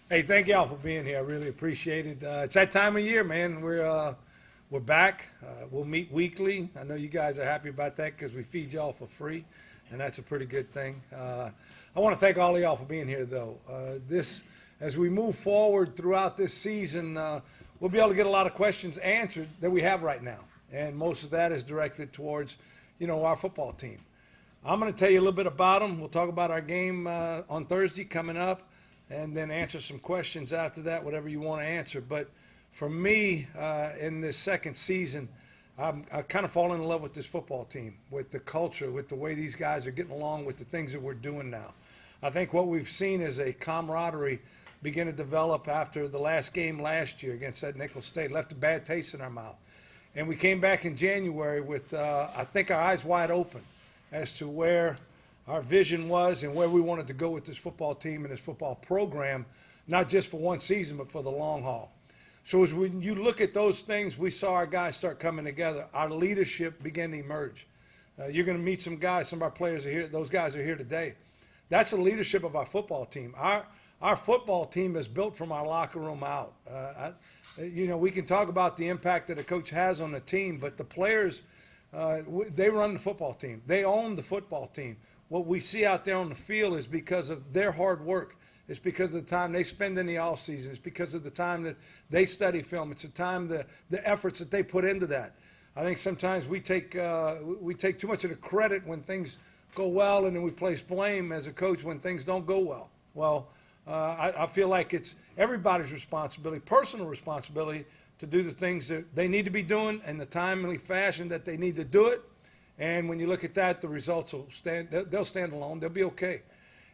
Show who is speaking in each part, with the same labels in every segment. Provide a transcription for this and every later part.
Speaker 1: Hey, thank y'all for being here. I really appreciate it. It's that time of year, man. We're back. We'll meet weekly. I know you guys are happy about that because we feed y'all for free, and that's a pretty good thing. I want to thank all of y'all for being here, though. As we move forward throughout this season, we'll be able to get a lot of questions answered that we have right now, and most of that is directed towards, our football team. I'm going to tell you a little bit about them. We'll talk about our game on Thursday coming up, and then answer some questions after that, whatever you want to answer. But for me, in this second season, I kind of fallen in love with this football team, with the culture, with the way these guys are getting along, with the things that we're doing now. I think what we've seen is a camaraderie begin to develop after the last game last year against Jacksonville State. Left a bad taste in our mouth. And we came back in January with, I think, our eyes wide open as to where our vision was and where we wanted to go with this football team and this football program, not just for one season, but for the long haul. So as when you look at those things, we saw our guys start coming together. Our leadership began to emerge. You're going to meet some guys, some of our players are here. Those guys are here today. That's the leadership of our football team. Our football team is built from our locker room out. We can talk about the impact that a coach has on the team, but the players, they run the football team. They own the football team. What we see out there on the field is because of their hard work. It's because of the time they spend in the off season. It's because of the time that they study film. It's the time, the efforts that they put into that. I think sometimes we take too much of the credit when things go well, and then we place blame as a coach when things don't go well. Well, I feel like it's everybody's responsibility, personal responsibility, to do the things that they need to be doing in the timely fashion that they need to do it. And when you look at that, the results will stand. They'll stand alone. They'll be okay.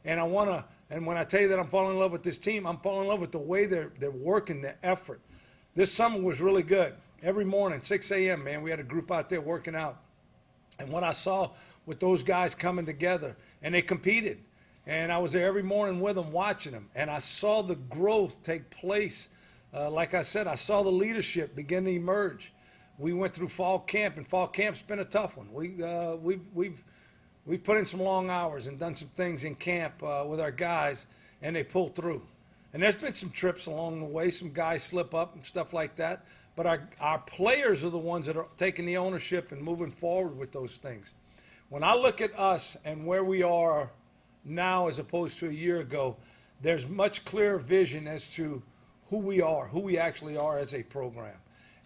Speaker 1: And when I tell you that I'm falling in love with this team, I'm falling in love with the way they're working, the effort. This summer was really good. Every morning, 6 a.m., man, we had a group out there working out. And what I saw with those guys coming together, and they competed. And I was there every morning with them, watching them. And I saw the growth take place. Like I said, I saw the leadership begin to emerge. We went through fall camp, and fall camp's been a tough one. We've put in some long hours and done some things in camp with our guys, and they pulled through. And there's been some trips along the way, some guys slip up and stuff like that. But our players are the ones that are taking the ownership and moving forward with those things. When I look at us and where we are now as opposed to a year ago, there's much clearer vision as to who we are, who we actually are as a program.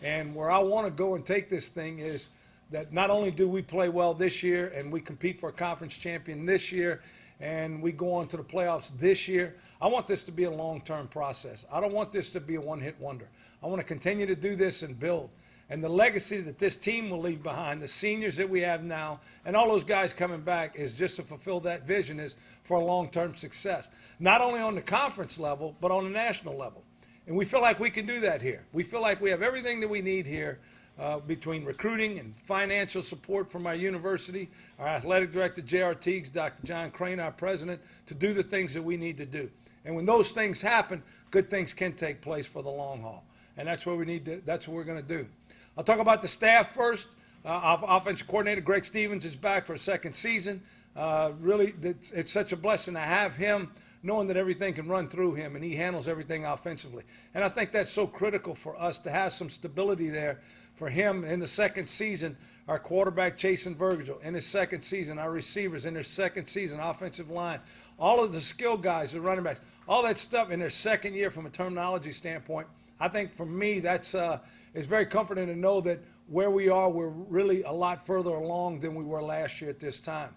Speaker 1: And where I want to go and take this thing is that not only do we play well this year and we compete for a conference champion this year and we go on to the playoffs this year, I want this to be a long-term process. I don't want this to be a one-hit wonder. I want to continue to do this and build. And the legacy that this team will leave behind, the seniors that we have now, and all those guys coming back is just to fulfill that vision, is for a long-term success. Not only on the conference level, but on the national level. And we feel like we can do that here. We feel like we have everything that we need here between recruiting and financial support from our university, our athletic director, J.R. Teagues, Dr. John Crane, our president, to do the things that we need to do. And when those things happen, good things can take place for the long haul. And that's what that's what we're going to do. I'll talk about the staff first. Our offensive coordinator, Greg Stevens, is back for a second season. Really, it's such a blessing to have him, knowing that everything can run through him, and he handles everything offensively. And I think that's so critical for us to have some stability there for him in the second season. Our quarterback, Chasen Virgil, in his second season. Our receivers in their second season, offensive line. All of the skill guys, the running backs, all that stuff in their second year from a terminology standpoint. I think for me, it's very comforting to know that where we are, we're really a lot further along than we were last year at this time.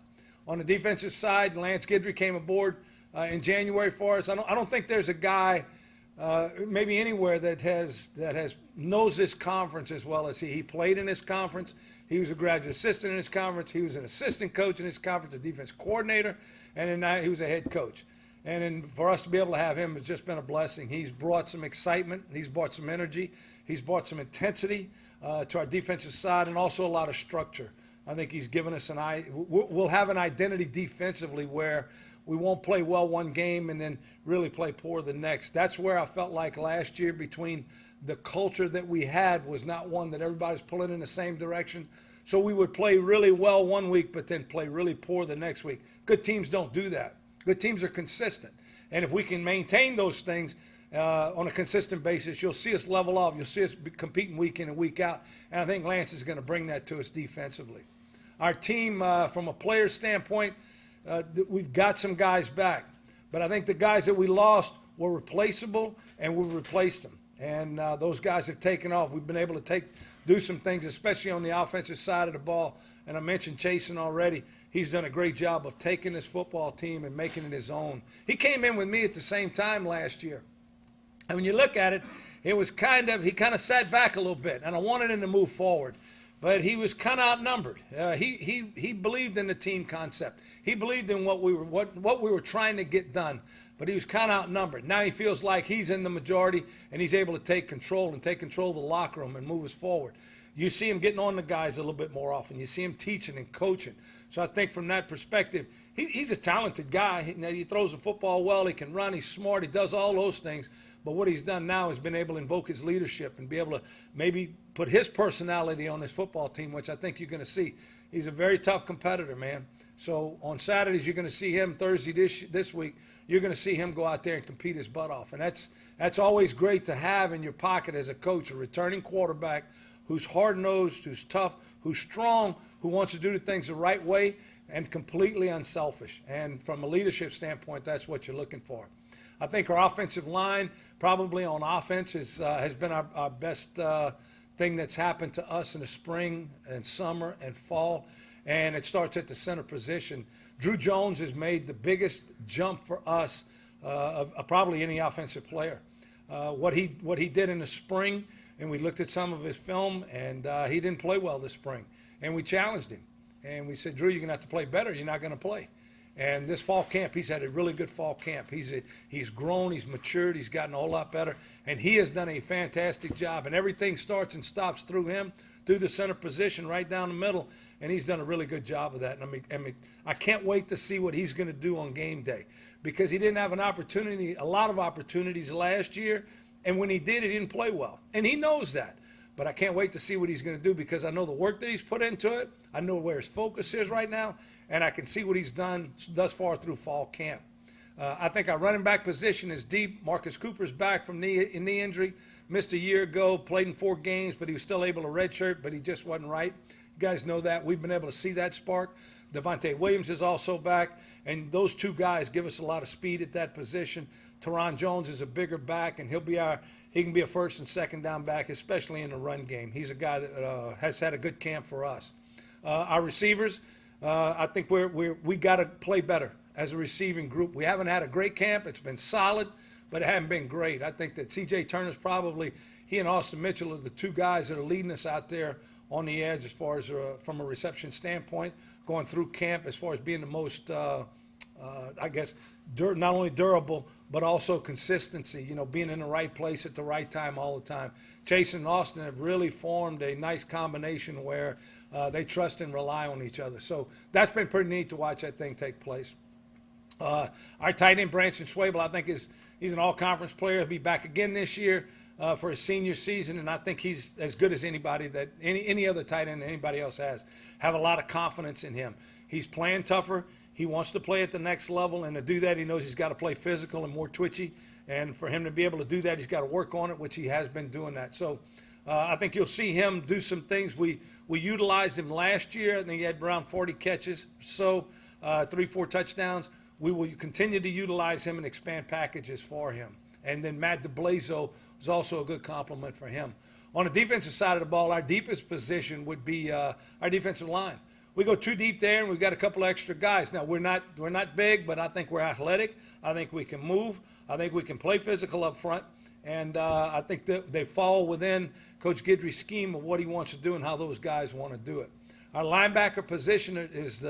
Speaker 1: On the defensive side, Lance Guidry came aboard in January for us. I don't think there's a guy maybe anywhere that knows this conference as well as he. He played in this conference. He was a graduate assistant in this conference. He was an assistant coach in this conference, a defense coordinator, and then now he was a head coach. And then for us to be able to have him has just been a blessing. He's brought some excitement. He's brought some energy. He's brought some intensity to our defensive side and also a lot of structure. I think he's given us we'll have an identity defensively where we won't play well one game and then really play poor the next. That's where I felt like last year between the culture that we had was not one that everybody's pulling in the same direction. So we would play really well one week but then play really poor the next week. Good teams don't do that. Good teams are consistent. And if we can maintain those things, on a consistent basis, you'll see us level off. You'll see us competing week in and week out. And I think Lance is going to bring that to us defensively. Our team, from a player standpoint, we've got some guys back. But I think the guys that we lost were replaceable, and we've replaced them. And those guys have taken off. We've been able to do some things, especially on the offensive side of the ball. And I mentioned Chasen already. He's done a great job of taking this football team and making it his own. He came in with me at the same time last year. And when you look at it, he kind of sat back a little bit, and I wanted him to move forward. But he was kind of outnumbered. He believed in the team concept. He believed in what we were trying to get done. But he was kind of outnumbered. Now he feels like he's in the majority, and he's able to take control of the locker room and move us forward. You see him getting on the guys a little bit more often. You see him teaching and coaching. So I think from that perspective, he's a talented guy. He throws the football well. He can run. He's smart. He does all those things. But what he's done now is been able to invoke his leadership and be able to maybe put his personality on this football team, which I think you're going to see. He's a very tough competitor, man. So on Saturdays, you're going to see him. Thursday this week, you're going to see him go out there and compete his butt off. And that's always great to have in your pocket as a coach, a returning quarterback who's hard-nosed, who's tough, who's strong, who wants to do the things the right way, and completely unselfish. And from a leadership standpoint, that's what you're looking for. I think our offensive line, probably on offense, has been our best thing that's happened to us in the spring and summer and fall. And it starts at the center position. Drew Jones has made the biggest jump for us of probably any offensive player. What he did in the spring, and we looked at some of his film, and he didn't play well this spring. And we challenged him. And we said, Drew, you're going to have to play better. You're not going to play. And this fall camp, he's had a really good fall camp. He's grown, he's matured, he's gotten a whole lot better, and he has done a fantastic job. And everything starts and stops through him, through the center position, right down the middle, and he's done a really good job of that. And I can't wait to see what he's going to do on game day, because he didn't have a lot of opportunities last year, and when he did, he didn't play well. And he knows that. But I can't wait to see what he's going to do, because I know the work that he's put into it. I know where his focus is right now, and I can see what he's done thus far through fall camp. I think our running back position is deep. Marcus Cooper's back from knee injury. Missed a year ago, played in 4 games, but he was still able to redshirt, but he just wasn't right. You guys know that. We've been able to see that spark. Devontae Williams is also back, and those 2 guys give us a lot of speed at that position. Teron Jones is a bigger back, and he can be a first and second down back, especially in the run game. He's a guy that has had a good camp for us. Our receivers, I think we got to play better as a receiving group. We haven't had a great camp. It's been solid, but it hasn't been great. I think that C.J. Turner's probably, he and Austin Mitchell are the 2 guys that are leading us out there on the edge as far as from a reception standpoint, going through camp as far as being the most, I guess, not only durable, but also consistency, being in the right place at the right time all the time. Chase and Austin have really formed a nice combination where they trust and rely on each other. So that's been pretty neat to watch that thing take place. Our tight end, Branson Schwabel, I think he's an all-conference player. He'll be back again this year for his senior season, and I think he's as good as anybody that any other tight end anybody else has. Have a lot of confidence in him. He's playing tougher. He wants to play at the next level, and to do that, he knows he's got to play physical and more twitchy. And for him to be able to do that, he's got to work on it, which he has been doing that. So I think you'll see him do some things. We utilized him last year. I think he had around 40 catches, 3-4 touchdowns. We will continue to utilize him and expand packages for him. And then Matt DeBlazo is also a good compliment for him. On the defensive side of the ball, our deepest position would be our defensive line. We go 2 deep there, and we've got a couple extra guys. Now, we're not big, but I think we're athletic. I think we can move. I think we can play physical up front. And I think that they fall within Coach Guidry's scheme of what he wants to do and how those guys want to do it. Our linebacker position is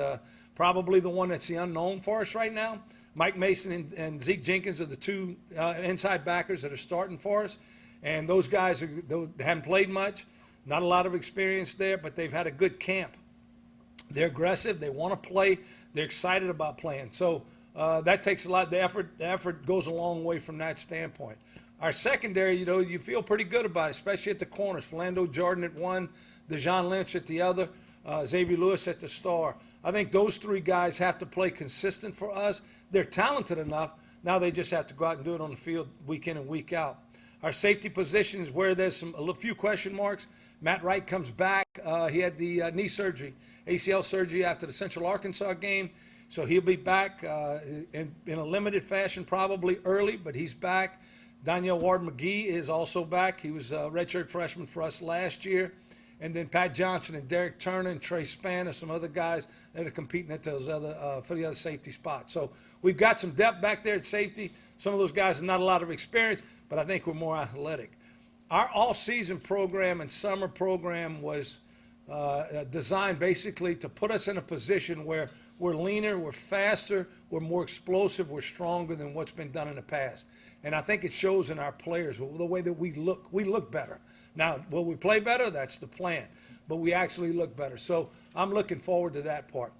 Speaker 1: probably the one that's the unknown for us right now. Mike Mason and Zeke Jenkins are the 2 inside backers that are starting for us. And those guys they haven't played much, not a lot of experience there, but they've had a good camp. They're aggressive. They want to play. They're excited about playing. So that takes a lot. The effort goes a long way from that standpoint. Our secondary, you feel pretty good about it, especially at the corners. Philando Jordan at 1, Dejon Lynch at the other, Xavier Lewis at the star. I think those 3 guys have to play consistent for us. They're talented enough Now they just have to go out and do it on the field week in and week out. Our safety position is where there's a few question marks. Matt Wright comes back. He had the knee surgery, ACL surgery after the Central Arkansas game. So he'll be back in a limited fashion, probably early, but he's back. Danielle Ward-McGee is also back. He was a redshirt freshman for us last year. And then Pat Johnson and Derek Turner and Trey Spann and some other guys that are competing at those other for the other safety spots. So we've got some depth back there at safety. Some of those guys have not a lot of experience, but I think we're more athletic. Our all-season program and summer program was designed basically to put us in a position where we're leaner, we're faster, we're more explosive, we're stronger than what's been done in the past. And I think it shows in our players, the way that we look better. Now, will we play better? That's the plan. But we actually look better. So I'm looking forward to that part.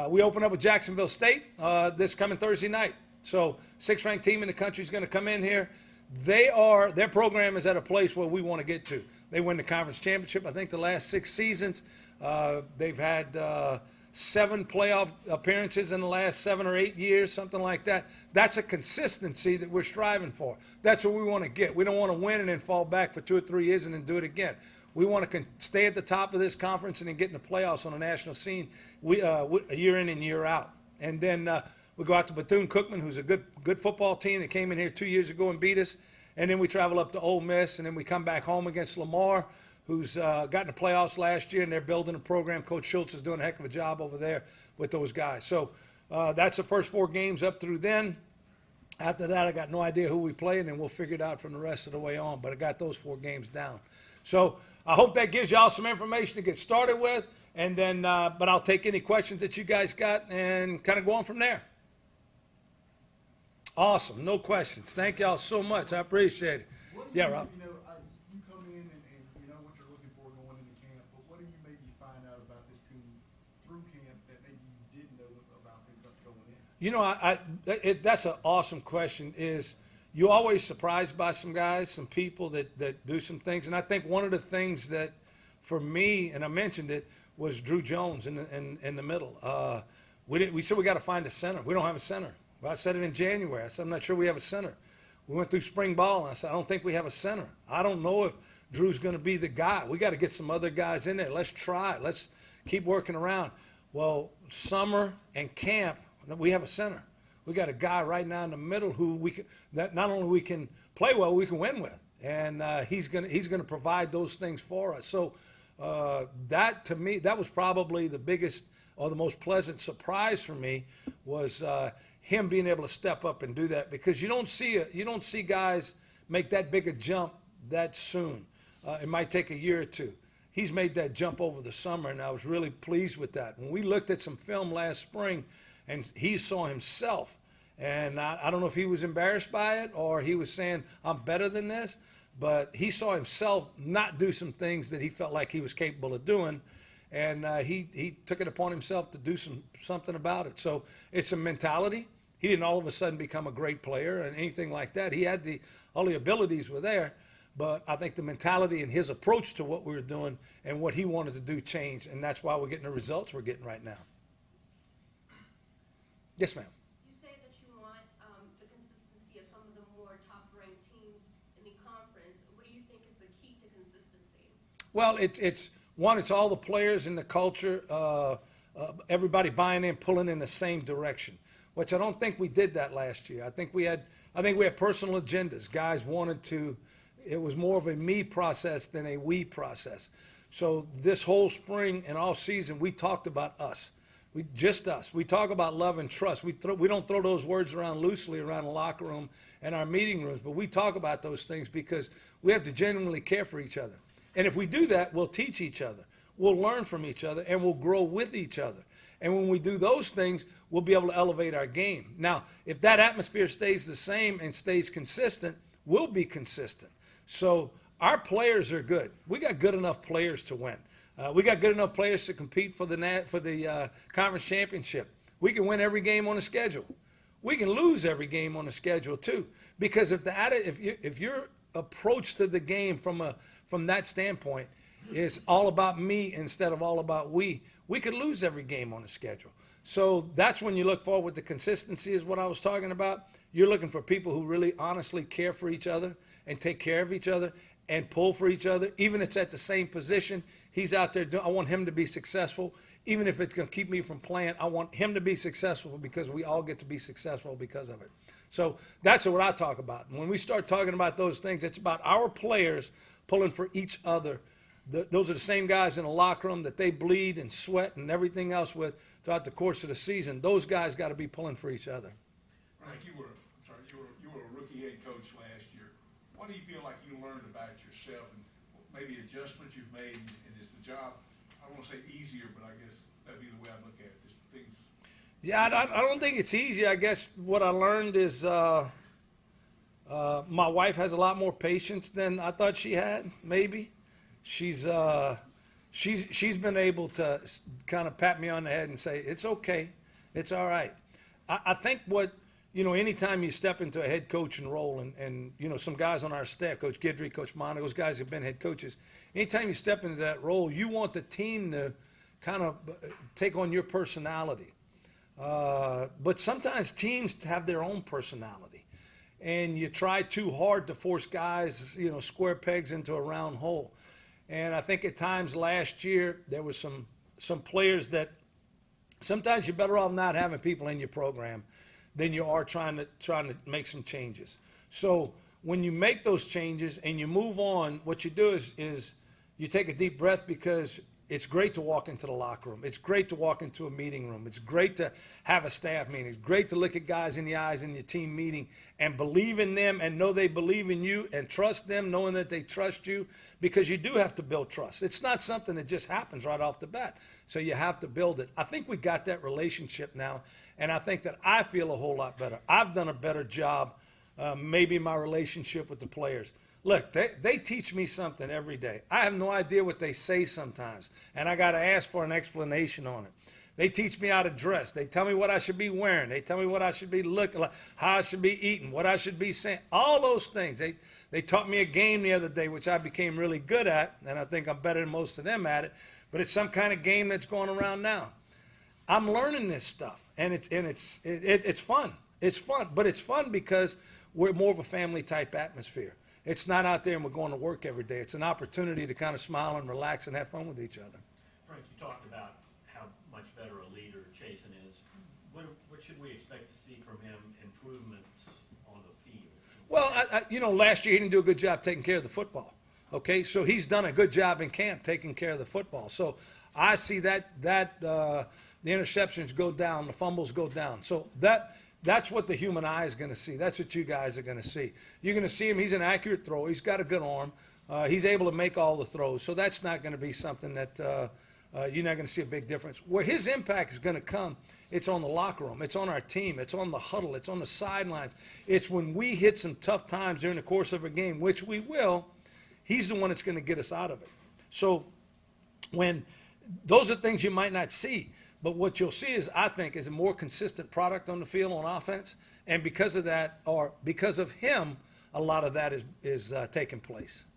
Speaker 1: We open up with Jacksonville State this coming Thursday night. So 6th-ranked team in the country is going to come in here. Their program is at a place where we want to get to. They win the conference championship, I think, the last 6 seasons. They've had 7 playoff appearances in the last 7 or 8 years, something like that. That's a consistency that we're striving for. That's what we want to get. We don't want to win and then fall back for 2 or 3 years and then do it again. We want to stay at the top of this conference and then get in the playoffs on a national scene year in and year out. And then we go out to Bethune-Cookman, who's a good football team that came in here 2 years ago and beat us. And then we travel up to Ole Miss, and then we come back home against Lamar, who's got in the playoffs last year, and they're building a program. Coach Schultz is doing a heck of a job over there with those guys. So that's the first 4 games up through then. After that, I got no idea who we play, and then we'll figure it out from the rest of the way on. But I got those 4 games down. So I hope that gives y'all some information to get started with. And then, but I'll take any questions that you guys got and kind of go on from there. Awesome. No questions. Thank y'all so much. I appreciate it. Yeah, Rob.
Speaker 2: You come in and you know what you're looking for going into camp, but what do you maybe find out about this team through camp that maybe you didn't know about them going in?
Speaker 1: That's an awesome question. Is you're always surprised by some guys, some people that do some things. And I think one of the things that, for me, and I mentioned it, was Drew Jones in the middle. We said we got to find a center. We don't have a center. Well, I said it in January. I said, I'm not sure we have a center. We went through spring ball, and I said, I don't think we have a center. I don't know if Drew's going to be the guy. We got to get some other guys in there. Let's try it. Let's keep working around. Well, summer and camp, we have a center. We got a guy right now in the middle who that not only we can play well, we can win with, and he's gonna provide those things for us. So that, to me, that was probably the biggest or the most pleasant surprise for me was him being able to step up and do that, because you don't see guys make that big a jump that soon. It might take a year or two. He's made that jump over the summer, and I was really pleased with that. When we looked at some film last spring, and he saw himself, and I don't know if he was embarrassed by it or he was saying, I'm better than this, but he saw himself not do some things that he felt like he was capable of doing. And he took it upon himself to do something about it. So it's a mentality. He didn't all of a sudden become a great player and anything like that. He had all the abilities were there, but I think the mentality and his approach to what we were doing and what he wanted to do changed, and that's why we're getting the results we're getting right now. Yes, ma'am.
Speaker 3: You say that you want the consistency of some of the more top-ranked teams in the conference. What do you think is the key to consistency?
Speaker 1: Well, it's all the players and the culture, everybody buying in, pulling in the same direction, which I don't think we did that last year. I think we had personal agendas. Guys wanted to, it was more of a me process than a we process. So this whole spring and all season, we talked about us. Just us. We talk about love and trust. We don't throw those words around loosely around the locker room and our meeting rooms, but we talk about those things because we have to genuinely care for each other. And if we do that, we'll teach each other. We'll learn from each other, and we'll grow with each other. And when we do those things, we'll be able to elevate our game. Now, if that atmosphere stays the same and stays consistent, we'll be consistent. So our players are good. We got good enough players to win. We got good enough players to compete for the conference championship. We can win every game on the schedule. We can lose every game on the schedule too, because if your approach to the game from that standpoint is all about me instead of all about we could lose every game on the schedule. So that's when you look forward with the consistency is what I was talking about. You're looking for people who really honestly care for each other and take care of each other and pull for each other. Even if it's at the same position, he's out there. I want him to be successful. Even if it's going to keep me from playing, I want him to be successful because we all get to be successful because of it. So that's what I talk about. And when we start talking about those things, it's about our players pulling for each other. Those are the same guys in the locker room that they bleed and sweat and everything else with throughout the course of the season. Those guys got to be pulling for each other.
Speaker 4: Frank, you were a rookie head coach last year. What do you feel like you learned about yourself and maybe adjustments you've made? And is the job, I don't want to say easier, but I guess that'd be the way I look at it. Just things.
Speaker 1: Yeah, I don't think it's easy. I guess what I learned is my wife has a lot more patience than I thought she had, maybe. She's been able to kind of pat me on the head and say, it's okay, it's all right. I think anytime you step into a head coaching role and some guys on our staff, Coach Guidry, Coach Monaco, those guys have been head coaches. Anytime you step into that role, you want the team to kind of take on your personality. But sometimes teams have their own personality. And you try too hard to force guys, square pegs into a round hole. And I think at times last year there was some players that sometimes you're better off not having people in your program than you are trying to make some changes. So when you make those changes and you move on, what you do is you take a deep breath because it's great to walk into the locker room. It's great to walk into a meeting room. It's great to have a staff meeting. It's great to look at guys in the eyes in your team meeting and believe in them and know they believe in you and trust them, knowing that they trust you, because you do have to build trust. It's not something that just happens right off the bat. So you have to build it. I think we got that relationship now, and I think that I feel a whole lot better. I've done a better job, maybe in my relationship with the players. Look, they teach me something every day. I have no idea what they say sometimes, and I got to ask for an explanation on it. They teach me how to dress. They tell me what I should be wearing. They tell me what I should be looking like, how I should be eating, what I should be saying, all those things. They taught me a game the other day, which I became really good at, and I think I'm better than most of them at it, but it's some kind of game that's going around now. I'm learning this stuff, and it's fun. It's fun, but it's fun because we're more of a family-type atmosphere. It's not out there and we're going to work every day. It's an opportunity to kind of smile and relax and have fun with each other.
Speaker 5: Frank, you talked about how much better a leader Chasen is. What should we expect to see from him, improvements on the field?
Speaker 1: Well, last year he didn't do a good job taking care of the football. Okay, so he's done a good job in camp taking care of the football. So I see that the interceptions go down, the fumbles go down. So that's what the human eye is going to see. That's what you guys are going to see. You're going to see him. He's an accurate thrower. He's got a good arm. He's able to make all the throws. So that's not going to be something that you're not going to see a big difference. Where his impact is going to come, it's on the locker room. It's on our team. It's on the huddle. It's on the sidelines. It's when we hit some tough times during the course of a game, which we will, he's the one that's going to get us out of it. So when those are things you might not see. But what you'll see is, I think, is a more consistent product on the field on offense. And because of that, or because of him, a lot of that is taking place.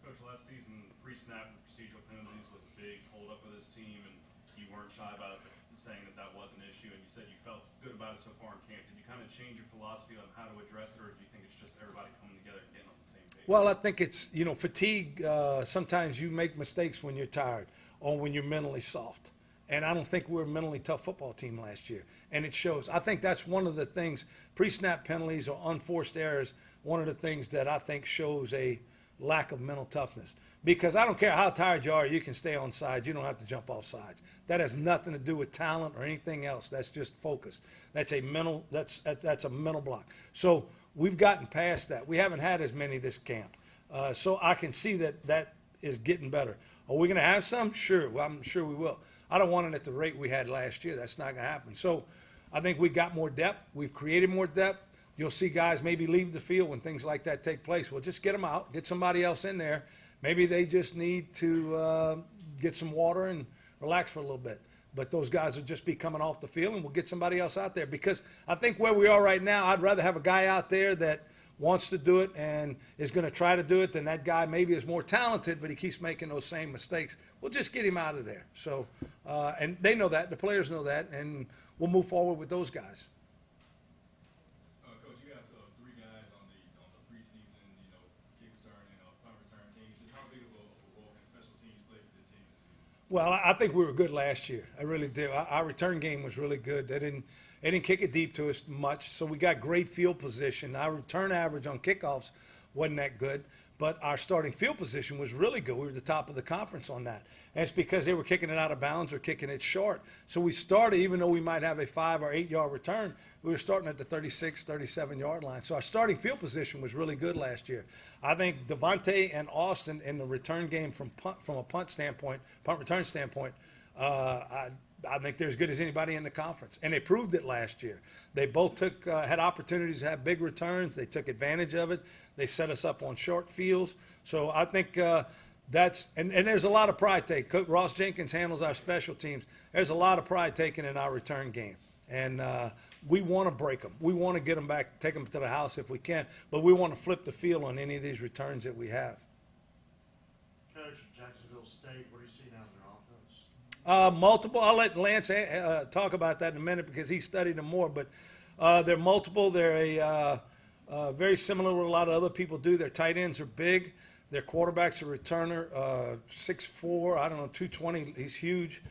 Speaker 6: Coach, last season, pre-snap procedural penalties was a big hold-up with this team, and you weren't shy about saying that was an issue, and you said you felt good about it so far in camp. Did you kind of change your philosophy on how to address it, or do you think it's just everybody coming together and getting on the same page?
Speaker 1: Well, I think it's, fatigue. Sometimes you make mistakes when you're tired or when you're mentally soft. And I don't think we were a mentally tough football team last year. And it shows. I think that's one of the things, pre-snap penalties or unforced errors, one of the things that I think shows a lack of mental toughness. Because I don't care how tired you are, you can stay on sides. You don't have to jump off sides. That has nothing to do with talent or anything else. That's just focus. That's a mental block. So we've gotten past that. We haven't had as many this camp. So I can see that is getting better. Are we going to have some? Sure. Well, I'm sure we will. I don't want it at the rate we had last year. That's not going to happen. So I think we got more depth. We've created more depth. You'll see guys maybe leave the field when things like that take place. Well, just get them out. Get somebody else in there. Maybe they just need to get some water and relax for a little bit. But those guys will just be coming off the field, and we'll get somebody else out there. Because I think where we are right now, I'd rather have a guy out there that wants to do it and is going to try to do it, then that guy maybe is more talented, but he keeps making those same mistakes. We'll just get him out of there. So, and they know that, the players know that, and we'll move forward with those guys.
Speaker 6: Coach, you got three guys on the preseason, kick return and punt return teams. Just how big of a role can special teams play for this team this season?
Speaker 1: Well, I think we were good last year. I really do. Our return game was really good. They didn't kick it deep to us much, so we got great field position. Our return average on kickoffs wasn't that good, but our starting field position was really good. We were the top of the conference on that. And it's because they were kicking it out of bounds or kicking it short. So we started, even though we might have a 5 or 8 yard return, we were starting at the 36, 37 yard line. So our starting field position was really good last year. I think Devontae and Austin in the return game from a punt return standpoint, I think they're as good as anybody in the conference, and they proved it last year. They both had opportunities to have big returns. They took advantage of it. They set us up on short fields. So I think that's and there's a lot of pride taken. Ross Jenkins handles our special teams. There's a lot of pride taken in our return game, and we want to break them. We want to get them back, take them to the house if we can, but we want to flip the field on any of these returns that we have.
Speaker 7: Coach, Jacksonville State, what do you see now in their offense?
Speaker 1: Multiple. I'll let Lance talk about that in a minute because he studied them more. But they're multiple. They're very similar to what a lot of other people do. Their tight ends are big. Their quarterback's a returner, 6'4", 220. He's huge.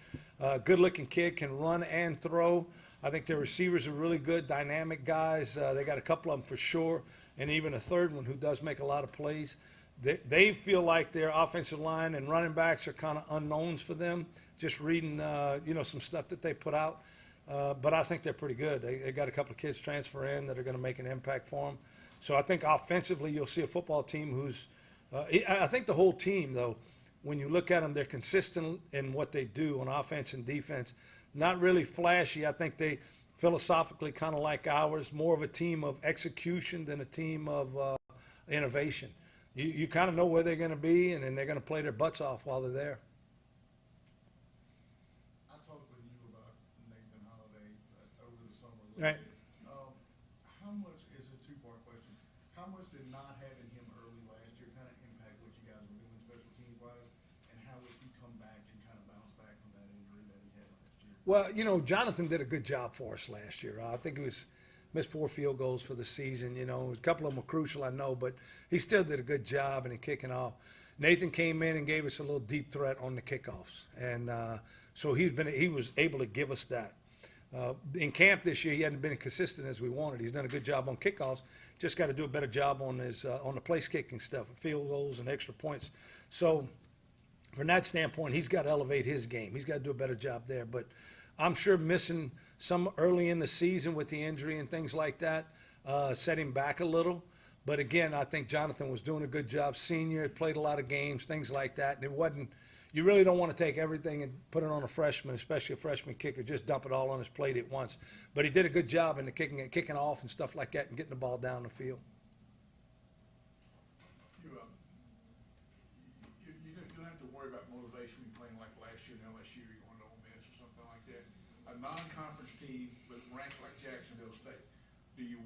Speaker 1: Good-looking kid, can run and throw. I think their receivers are really good, dynamic guys. They got a couple of them for sure, and even a third one who does make a lot of plays. They feel like their offensive line and running backs are kind of unknowns for them. Just reading, some stuff that they put out. But I think they're pretty good. They got a couple of kids transfer in that are going to make an impact for them. So I think offensively you'll see a football team who's I think the whole team, though, when you look at them, they're consistent in what they do on offense and defense. Not really flashy. I think they philosophically kind of like ours, more of a team of execution than a team of innovation. You kind of know where they're going to be, and then they're going to play their butts off while they're there.
Speaker 2: I talked with you about Nathan Holiday over the summer a little
Speaker 1: Right.
Speaker 2: bit. How much is a two-part question? How much did not having him early last year kind of impact what you guys were doing special teams wise, and how has he come back and kind of bounced back from that injury that he had last year?
Speaker 1: Well, Jonathan did a good job for us last year. I think it was missed 4 field goals for the season. A couple of them were crucial, I know, but he still did a good job in kicking off. Nathan came in and gave us a little deep threat on the kickoffs, and so he was able to give us that. In camp this year, he hadn't been consistent as we wanted. He's done a good job on kickoffs. Just got to do a better job on his on the place kicking stuff, field goals and extra points. So from that standpoint, he's got to elevate his game. He's got to do a better job there. But I'm sure missing some early in the season with the injury and things like that set him back a little. But again, I think Jonathan was doing a good job. Senior, played a lot of games, things like that. And it wasn't. You really don't want to take everything and put it on a freshman, especially a freshman kicker, just dump it all on his plate at once. But he did a good job in the kicking off and stuff like that and getting the ball down the field.
Speaker 4: You don't have to worry about motivation when you're playing like last year and LSU, you're going to Ole Miss or something like that. A non-conference team, but ranked like Jacksonville State. Do you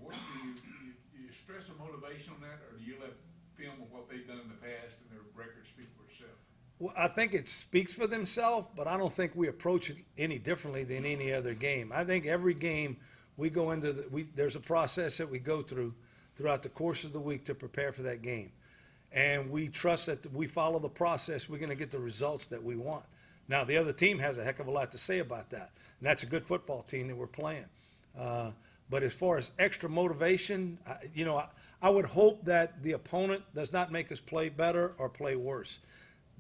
Speaker 4: stress a motivation on that, or do you let film of what they've done in the past and their record speak for itself?
Speaker 1: Well, I think it speaks for themselves, but I don't think we approach it any differently than any other game. I think every game we go into, there's a process that we go through throughout the course of the week to prepare for that game. And we trust that we follow the process, we're going to get the results that we want. Now, the other team has a heck of a lot to say about that, and that's a good football team that we're playing. But as far as extra motivation, I would hope that the opponent does not make us play better or play worse.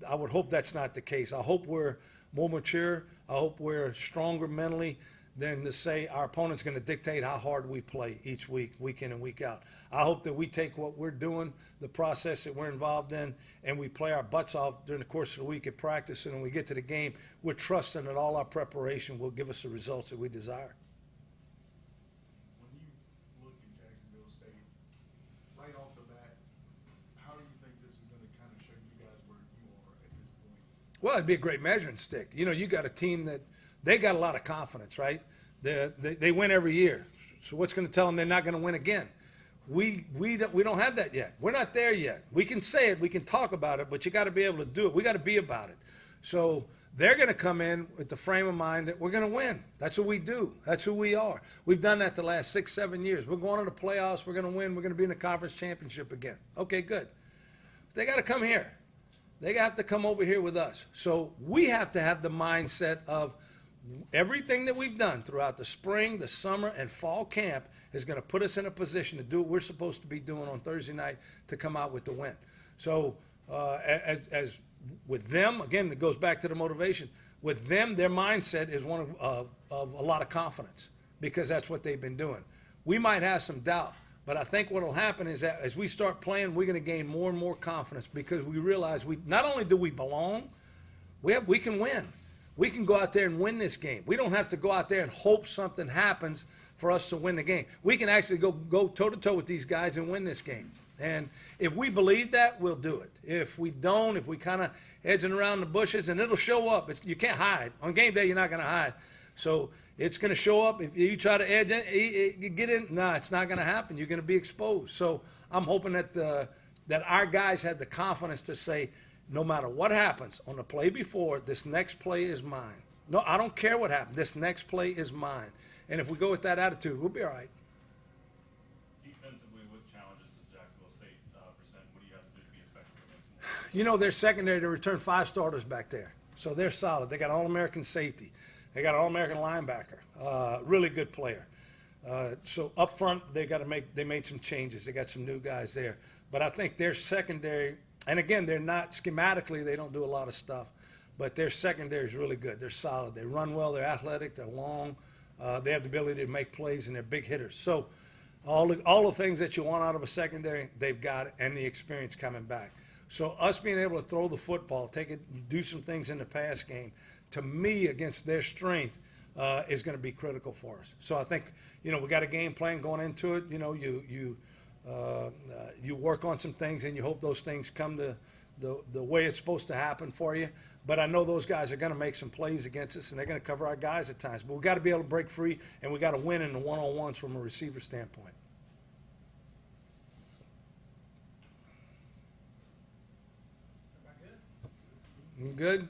Speaker 1: I would hope that's not the case. I hope we're more mature. I hope we're stronger mentally than to say our opponent's going to dictate how hard we play each week, week in and week out. I hope that we take what we're doing, the process that we're involved in, and we play our butts off during the course of the week at practice, and when we get to the game, we're trusting that all our preparation will give us the results that we desire.
Speaker 2: When you look at Jacksonville State, right off the bat, how do you think this is going to kind of show you guys where you are at this point?
Speaker 1: Well, it'd be a great measuring stick. You got a team that they got a lot of confidence, right? They win every year. So what's going to tell them they're not going to win again? We don't have that yet. We're not there yet. We can say it, we can talk about it, but you got to be able to do it. We got to be about it. So they're going to come in with the frame of mind that we're going to win. That's what we do. That's who we are. We've done that the last 6, 7 years. We're going to the playoffs. We're going to win. We're going to be in the conference championship again. Okay, good. They got to come here. They have to come over here with us. So we have to have the mindset of everything that we've done throughout the spring, the summer, and fall camp is going to put us in a position to do what we're supposed to be doing on Thursday night to come out with the win. So as with them, again, it goes back to the motivation. With them, their mindset is one of a lot of confidence because that's what they've been doing. We might have some doubt, but I think what will happen is that as we start playing, we're going to gain more and more confidence because we realize we not only do we belong, we can win. We can go out there and win this game. We don't have to go out there and hope something happens for us to win the game. We can actually go toe-to-toe with these guys and win this game. And if we believe that, we'll do it. If we don't, if we kind of edging around the bushes, and it'll show up. You can't hide. On game day, you're not going to hide. So it's going to show up. If you try to edge in, get in, no, it's not going to happen. You're going to be exposed. So I'm hoping that that our guys have the confidence to say, no matter what happens on the play before, this next play is mine. No, I don't care what happens. This next play is mine. And if we go with that attitude, we'll be all right.
Speaker 6: Defensively, what challenges does Jacksonville State present? What do you have to do to be effective against them?
Speaker 1: You know, their secondary, they returned 5 starters back there. So they're solid. They got All-American safety. They got an All-American linebacker. Really good player. So up front, they made some changes. They got some new guys there. But I think their secondary, and again, they're not schematically, they don't do a lot of stuff, but their secondary is really good. They're solid. They run well. They're athletic. They're long. They have the ability to make plays, and they're big hitters. So all the things that you want out of a secondary, they've got it, and the experience coming back. So us being able to throw the football, do some things in the pass game, to me, against their strength, is going to be critical for us. So I think, we got a game plan going into it. You work on some things, and you hope those things come to the way it's supposed to happen for you. But I know those guys are going to make some plays against us, and they're going to cover our guys at times. But we got to be able to break free, and we got to win in the one-on-ones from a receiver standpoint. Good?